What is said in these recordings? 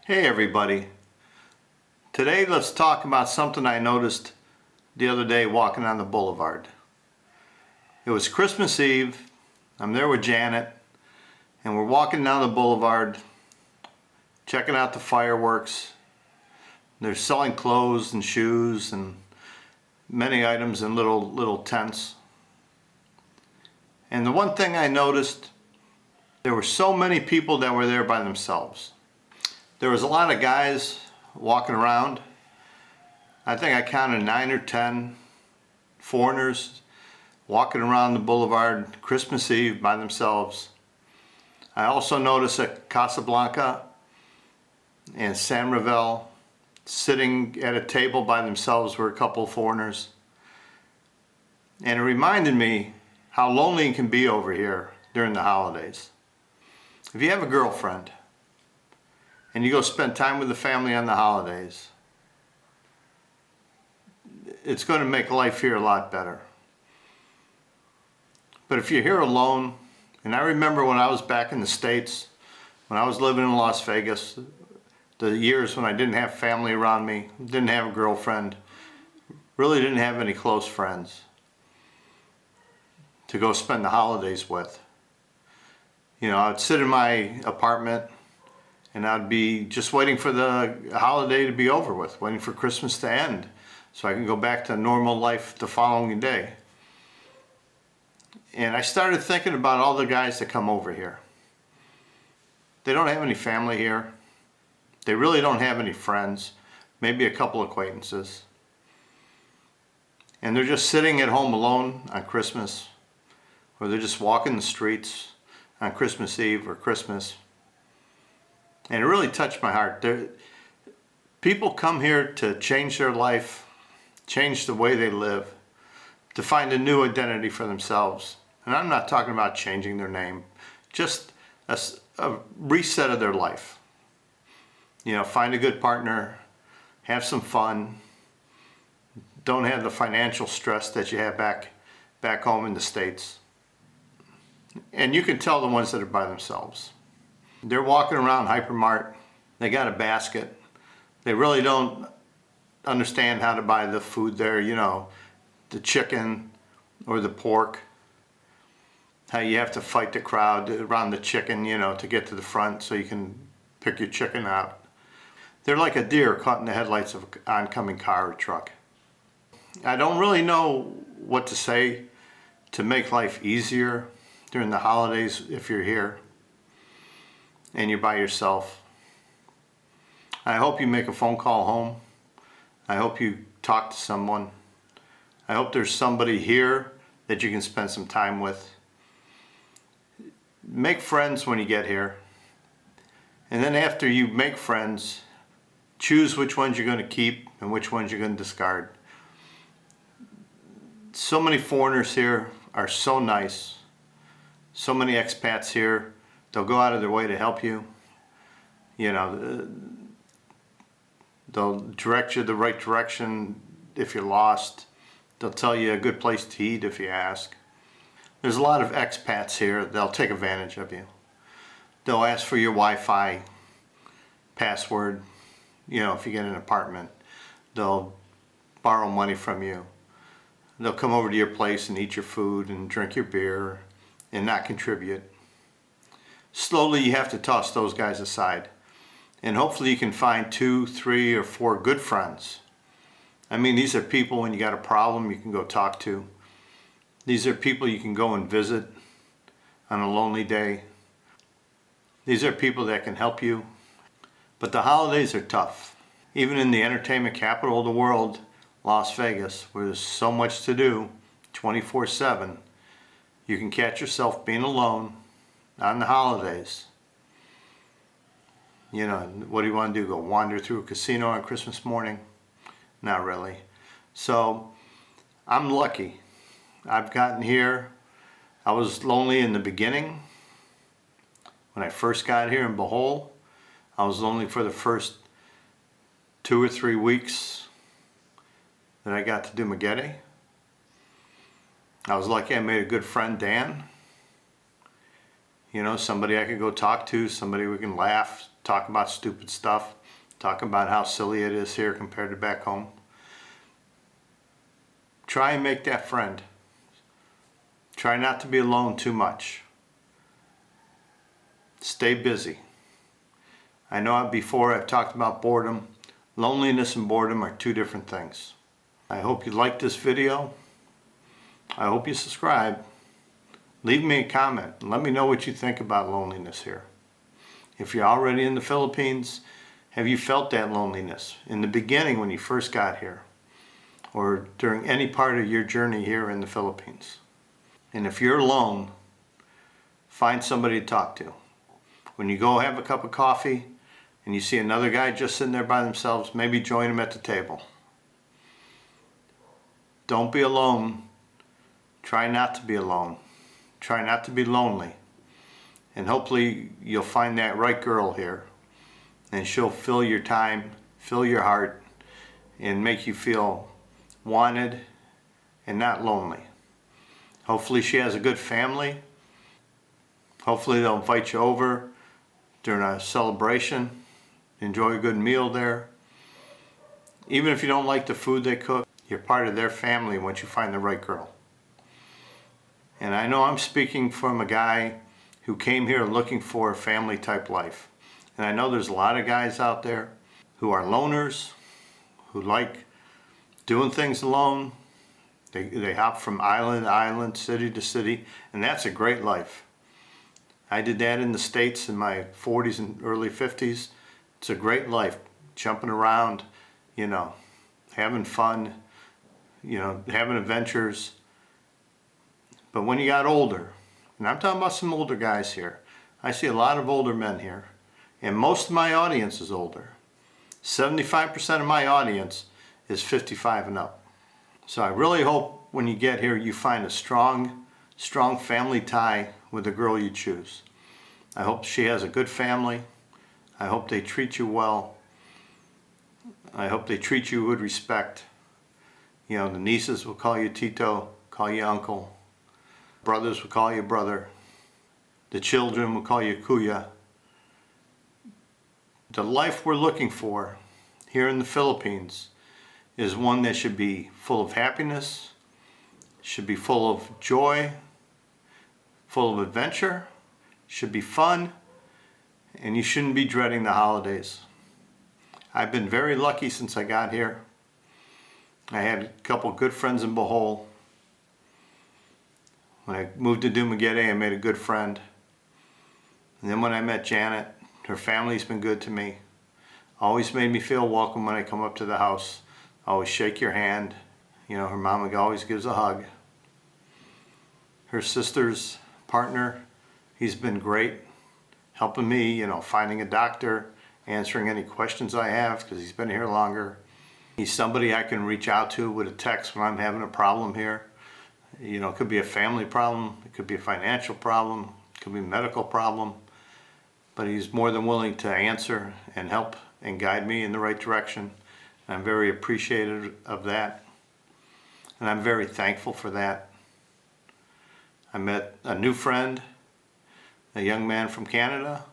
Hey everybody. Today let's talk about something I noticed the other day walking on the boulevard. It was Christmas Eve. I'm there with Janet and we're walking down the boulevard checking out the fireworks. They're selling clothes and shoes and many items in little tents. And the one thing I noticed, there were so many people that were there by themselves. There was a lot of guys walking around. I think I counted 9 or 10 foreigners walking around the boulevard Christmas Eve by themselves. I also noticed at Casablanca and San Ravel, sitting at a table by themselves were a couple of foreigners. And it reminded me how lonely it can be over here during the holidays. If you have a girlfriend and you go spend time with the family on the holidays, it's going to make life here a lot better. But if you're here alone, and I remember when I was back in the States, when I was living in Las Vegas, the years when I didn't have family around me, didn't have a girlfriend, really didn't have any close friends to go spend the holidays with. You know, I'd sit in my apartment and I'd be just waiting for the holiday to be over with, waiting for Christmas to end so I can go back to normal life the following day. And I started thinking about all the guys that come over here. They don't have any family here. They really don't have any friends, maybe a couple acquaintances. And they're just sitting at home alone on Christmas, or they're just walking the streets on Christmas Eve or Christmas. And it really touched my heart. People come here to change their life, change the way they live, to find a new identity for themselves. And I'm not talking about changing their name, just a reset of their life. You know, find a good partner, have some fun, don't have the financial stress that you have back home in the States. And you can tell the ones that are by themselves. They're walking around Hypermart, they got a basket. They really don't understand how to buy the food there, you know, the chicken or the pork. How you have to fight the crowd around the chicken, you know, to get to the front so you can pick your chicken out. They're like a deer caught in the headlights of an oncoming car or truck. I don't really know what to say to make life easier during the holidays if you're here and you're by yourself. I hope you make a phone call home. I hope you talk to someone. I hope there's somebody here that you can spend some time with. Make friends when you get here. And then after you make friends, choose which ones you're going to keep and which ones you're going to discard. So many foreigners here are so nice. So many expats here, they'll go out of their way to help you. You know, they'll direct you the right direction if you're lost. They'll tell you a good place to eat if you ask. There's a lot of expats here, they'll take advantage of you. They'll ask for your Wi-Fi password, you know, if you get an apartment. They'll borrow money from you. They'll come over to your place and eat your food and drink your beer and not contribute. Slowly you have to toss those guys aside. And hopefully you can find 2, 3, or 4 good friends. I mean, these are people when you got a problem you can go talk to. These are people you can go and visit on a lonely day. These are people that can help you. But the holidays are tough. Even in the entertainment capital of the world, Las Vegas, where there's so much to do 24/7, you can catch yourself being alone on the holidays. You know, what do you want to do? Go wander through a casino on Christmas morning? Not really. So I'm lucky. I've gotten here. I was lonely in the beginning. When I first got here in Bohol, I was lonely for the first 2 or 3 weeks that I got to Dumaguete. I was lucky I made a good friend, Dan. You know, somebody I could go talk to, somebody we can laugh, talk about stupid stuff, talk about how silly it is here compared to back home. Try and make that friend. Try not to be alone too much. Stay busy. I know before I've talked about boredom. Loneliness and boredom are two different things. I hope you liked this video. I hope you subscribe. Leave me a comment and let me know what you think about loneliness here. If you're already in the Philippines, have you felt that loneliness in the beginning when you first got here, or during any part of your journey here in the Philippines? And if you're alone, find somebody to talk to. When you go have a cup of coffee and you see another guy just sitting there by themselves, maybe join them at the table. Don't be alone. Try not to be alone. Try not to be lonely. And hopefully you'll find that right girl here, and she'll fill your time, fill your heart, and make you feel wanted and not lonely. Hopefully she has a good family. Hopefully they'll invite you over during a celebration. Enjoy a good meal there. Even if you don't like the food they cook, you're part of their family once you find the right girl. And I know I'm speaking from a guy who came here looking for a family type life. And I know there's a lot of guys out there who are loners, who like doing things alone. They hop from island to island, city to city, and that's a great life. I did that in the States in my 40s and early 50s. It's a great life, jumping around, having fun, having adventures. But when you got older, and I'm talking about some older guys here, I see a lot of older men here, and most of my audience is older. 75% of my audience is 55 and up. So I really hope when you get here you find a strong family tie with the girl you choose. I hope she has a good family. I hope they treat you well. I hope they treat you with respect. The nieces will call you Tito, call you uncle. Brothers will call you brother. The children will call you Kuya. The life we're looking for here in the Philippines is one that should be full of happiness, should be full of joy, full of adventure, should be fun, and you shouldn't be dreading the holidays. I've been very lucky since I got here. I had a couple good friends in Bohol. When I moved to Dumaguete, I made a good friend. And then when I met Janet, her family's been good to me. Always made me feel welcome when I come up to the house. Always shake your hand. Her mama always gives a hug. Her sister's partner, he's been great, helping me, finding a doctor, answering any questions I have because he's been here longer. He's somebody I can reach out to with a text when I'm having a problem here. It could be a family problem, it could be a financial problem, it could be a medical problem, but he's more than willing to answer and help and guide me in the right direction. I'm very appreciative of that, and I'm very thankful for that. I met a new friend, a young man from Canada.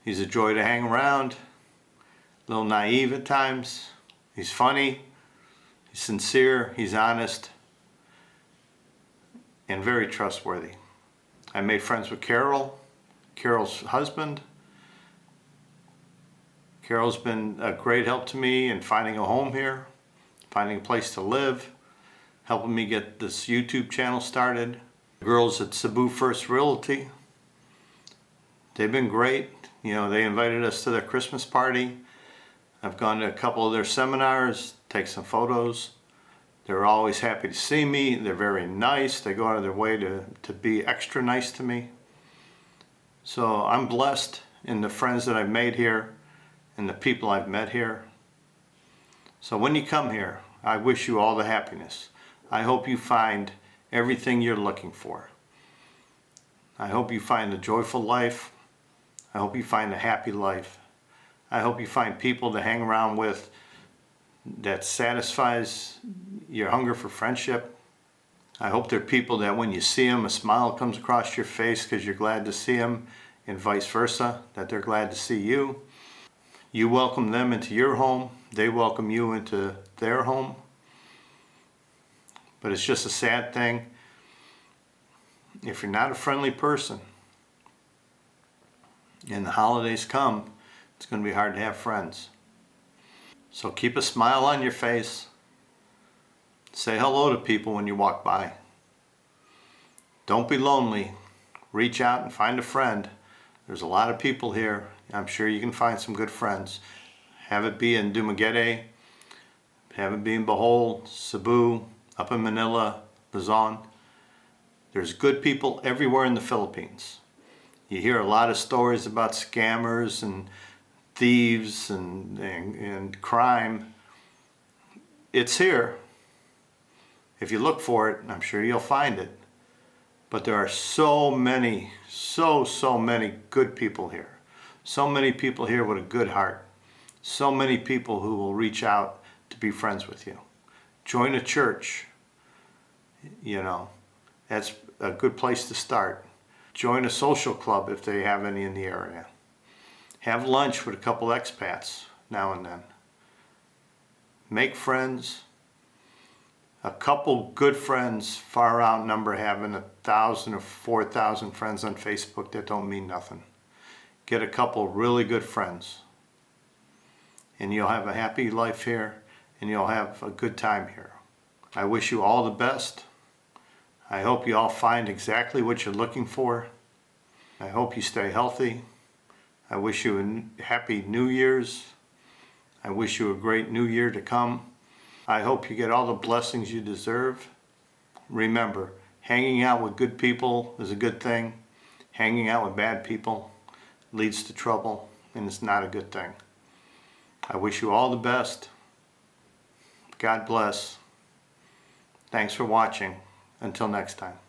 He's a joy to hang around, a little naive at times. He's funny, he's sincere, he's honest, and very trustworthy. I made friends with Carol's husband. Carol's been a great help to me in finding a home here, finding a place to live, helping me get this YouTube channel started. The girls at Cebu First Realty, they've been great. They invited us to their Christmas party. I've gone to a couple of their seminars, take some photos. They're always happy to see me. They're very nice. They go out of their way to be extra nice to me. So I'm blessed in the friends that I've made here and the people I've met here. So when you come here, I wish you all the happiness. I hope you find everything you're looking for. I hope you find a joyful life. I hope you find a happy life. I hope you find people to hang around with that satisfies your hunger for friendship. I hope they're people that when you see them, a smile comes across your face because you're glad to see them, and vice versa, that they're glad to see you. You welcome them into your home, they welcome you into their home. But it's just a sad thing. If you're not a friendly person and the holidays come, it's going to be hard to have friends. So keep a smile on your face. Say hello to people when you walk by. Don't be lonely. Reach out and find a friend. There's a lot of people here. I'm sure you can find some good friends. Have it be in Dumaguete, have it be in Bohol, Cebu, up in Manila, Luzon. There's good people everywhere in the Philippines. You hear a lot of stories about scammers and thieves and crime. It's here. If you look for it, I'm sure you'll find it. But there are so many good people here. So many people here with a good heart. So many people who will reach out to be friends with you. Join a church. You know, that's a good place to start. Join a social club if they have any in the area. Have lunch with a couple expats now and then. Make friends. A couple good friends far outnumber having 1,000 or 4,000 friends on Facebook that don't mean nothing. Get a couple really good friends, and you'll have a happy life here, and you'll have a good time here. I wish you all the best. I hope you all find exactly what you're looking for. I hope you stay healthy. I wish you a happy New Year's. I wish you a great New Year to come. I hope you get all the blessings you deserve. Remember, hanging out with good people is a good thing. Hanging out with bad people leads to trouble, and it's not a good thing. I wish you all the best. God bless. Thanks for watching. Until next time.